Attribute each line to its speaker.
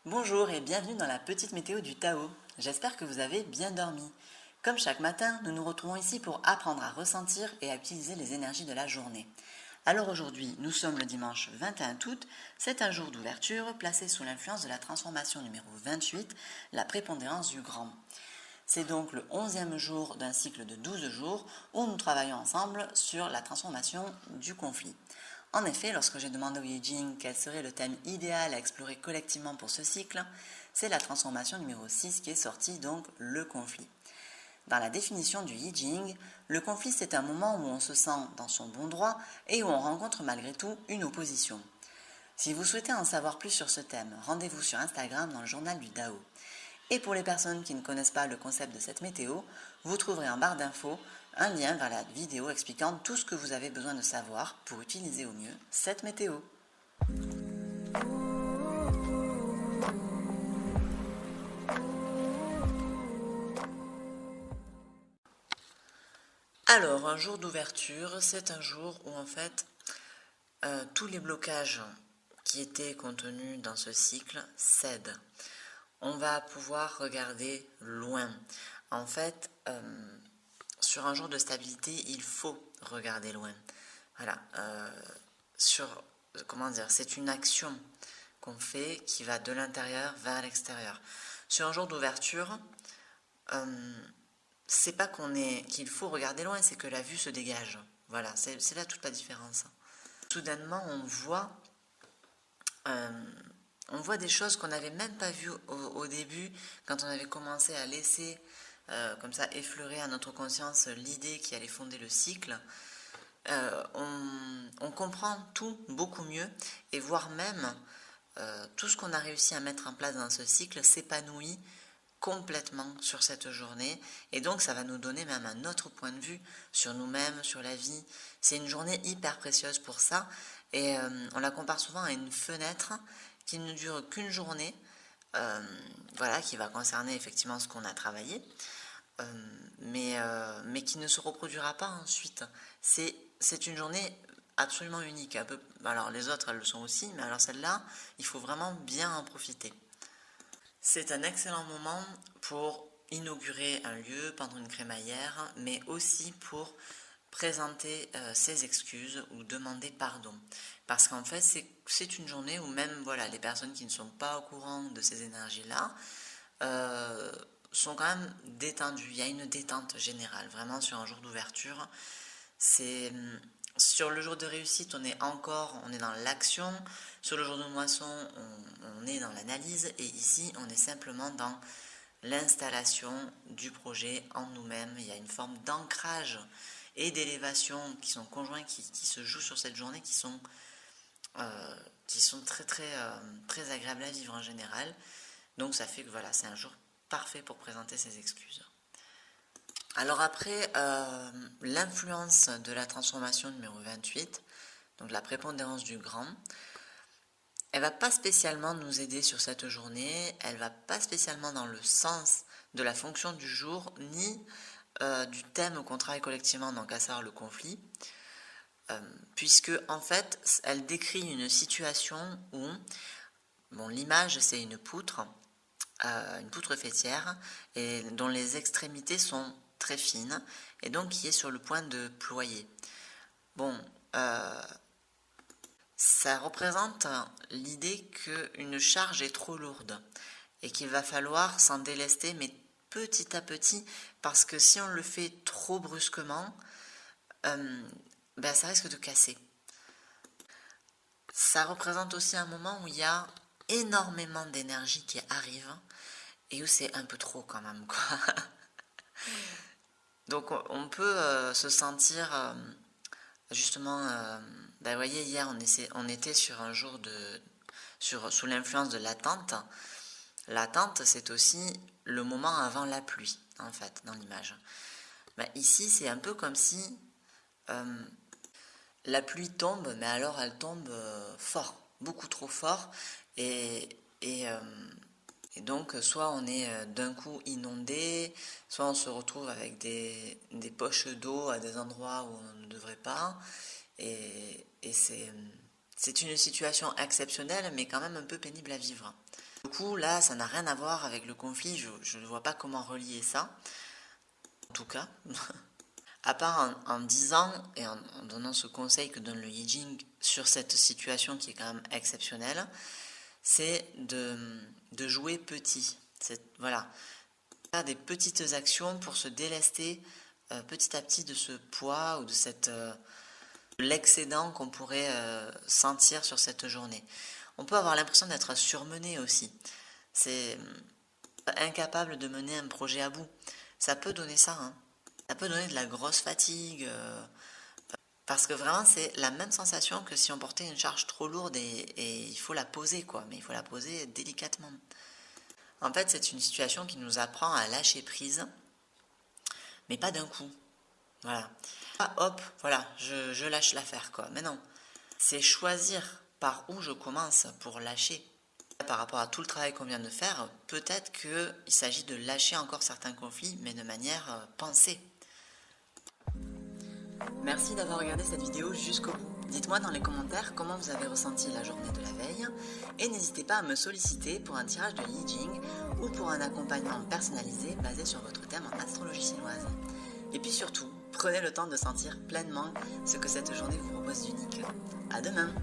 Speaker 1: Bonjour et bienvenue dans la petite météo du Tao. J'espère que vous avez bien dormi. Comme chaque matin, nous nous retrouvons ici pour apprendre à ressentir et à utiliser les énergies de la journée. Alors aujourd'hui, nous sommes le dimanche 21 août, c'est un jour d'ouverture placé sous l'influence de la transformation numéro 28, la prépondérance du grand. C'est donc le 11e jour d'un cycle de 12 jours où nous travaillons ensemble sur la transformation du conflit. En effet, lorsque j'ai demandé au I Ching quel serait le thème idéal à explorer collectivement pour ce cycle, c'est la transformation numéro 6 qui est sortie, donc le conflit. Dans la définition du I Ching, le conflit c'est un moment où on se sent dans son bon droit et où on rencontre malgré tout une opposition. Si vous souhaitez en savoir plus sur ce thème, rendez-vous sur Instagram dans le journal du Dao. Et pour les personnes qui ne connaissent pas le concept de cette météo, vous trouverez en barre d'infos un lien vers la vidéo expliquant tout ce que vous avez besoin de savoir pour utiliser au mieux cette météo. Alors, un jour d'ouverture, c'est un jour où en fait tous les blocages qui étaient contenus dans ce cycle cèdent. On va pouvoir regarder loin. En fait, sur un jour de stabilité, il faut regarder loin. Voilà. Comment dire, c'est une action qu'on fait qui va de l'intérieur vers l'extérieur. Sur un jour d'ouverture, c'est pas qu'il faut regarder loin, c'est que la vue se dégage. Voilà, c'est là toute la différence. Soudainement, on voit des choses qu'on n'avait même pas vues au début, quand on avait commencé à laisser comme ça effleurer à notre conscience l'idée qui allait fonder le cycle. On comprend tout beaucoup mieux, et voire même tout ce qu'on a réussi à mettre en place dans ce cycle s'épanouit complètement sur cette journée, et donc ça va nous donner même un autre point de vue sur nous-mêmes, sur la vie. C'est une journée hyper précieuse pour ça, et on la compare souvent à une fenêtre qui ne dure qu'une journée, voilà, qui va concerner effectivement ce qu'on a travaillé, mais qui ne se reproduira pas ensuite. C'est une journée absolument unique. Alors les autres, elles le sont aussi, mais alors celle-là, il faut vraiment bien en profiter. C'est un excellent moment pour inaugurer un lieu, peindre une crémaillère, mais aussi pour présenter ses excuses ou demander pardon. Parce qu'en fait, c'est une journée où même voilà, les personnes qui ne sont pas au courant de ces énergies-là sont quand même détendues. Il y a une détente générale, vraiment sur un jour d'ouverture. Sur le jour de réussite, on est dans l'action. Sur le jour de moisson, on est dans l'analyse. Et ici, on est simplement dans l'installation du projet en nous-mêmes. Il y a une forme d'ancrage et d'élévation qui sont conjoints, qui se jouent sur cette journée, qui sont très, très, très agréables à vivre en général. Donc ça fait que voilà, c'est un jour parfait pour présenter ses excuses. Alors après, l'influence de la transformation numéro 28, donc la prépondérance du grand, elle va pas spécialement nous aider sur cette journée, elle va pas spécialement dans le sens de la fonction du jour, ni du thème qu'on travaille collectivement, donc à savoir le conflit, puisque en fait, elle décrit une situation où, bon, l'image c'est une poutre fêtière, et dont les extrémités sont très fines, et donc qui est sur le point de ployer. Bon, ça représente l'idée qu'une charge est trop lourde, et qu'il va falloir s'en délester, mais petit à petit, parce que si on le fait trop brusquement, ça risque de casser. Ça représente aussi un moment où il y a énormément d'énergie qui arrive, et où c'est un peu trop quand même, quoi. Donc on peut se sentir justement, vous voyez, hier on était sur un jour sous l'influence de l'attente. L'attente, c'est aussi le moment avant la pluie, en fait, dans l'image. Ici, c'est un peu comme si la pluie tombe, mais alors elle tombe fort, beaucoup trop fort, et donc, soit on est d'un coup inondé, soit on se retrouve avec des poches d'eau à des endroits où on ne devrait pas. Et C'est une situation exceptionnelle, mais quand même un peu pénible à vivre. Du coup, là, ça n'a rien à voir avec le conflit, je ne vois pas comment relier ça. En tout cas, à part en disant et en donnant ce conseil que donne le I Ching sur cette situation qui est quand même exceptionnelle, c'est de jouer petit. Voilà, faire des petites actions pour se délester petit à petit de ce poids ou de l'excédent qu'on pourrait sentir sur cette journée. On peut avoir l'impression d'être surmené aussi. C'est incapable de mener un projet à bout. Ça peut donner ça, hein. Ça peut donner de la grosse fatigue. Parce que vraiment, c'est la même sensation que si on portait une charge trop lourde et il faut la poser, quoi. Mais il faut la poser délicatement. En fait, c'est une situation qui nous apprend à lâcher prise, mais pas d'un coup. Voilà. Ah, hop, voilà, je lâche l'affaire, quoi. Mais non, c'est choisir par où je commence pour lâcher. Par rapport à tout le travail qu'on vient de faire, peut-être qu'il s'agit de lâcher encore certains conflits, mais de manière pensée. Merci d'avoir regardé cette vidéo jusqu'au bout. Dites-moi dans les commentaires comment vous avez ressenti la journée de la veille et n'hésitez pas à me solliciter pour un tirage de I Ching ou pour un accompagnement personnalisé basé sur votre thème en astrologie chinoise. Et puis surtout, prenez le temps de sentir pleinement ce que cette journée vous propose d'unique. À demain!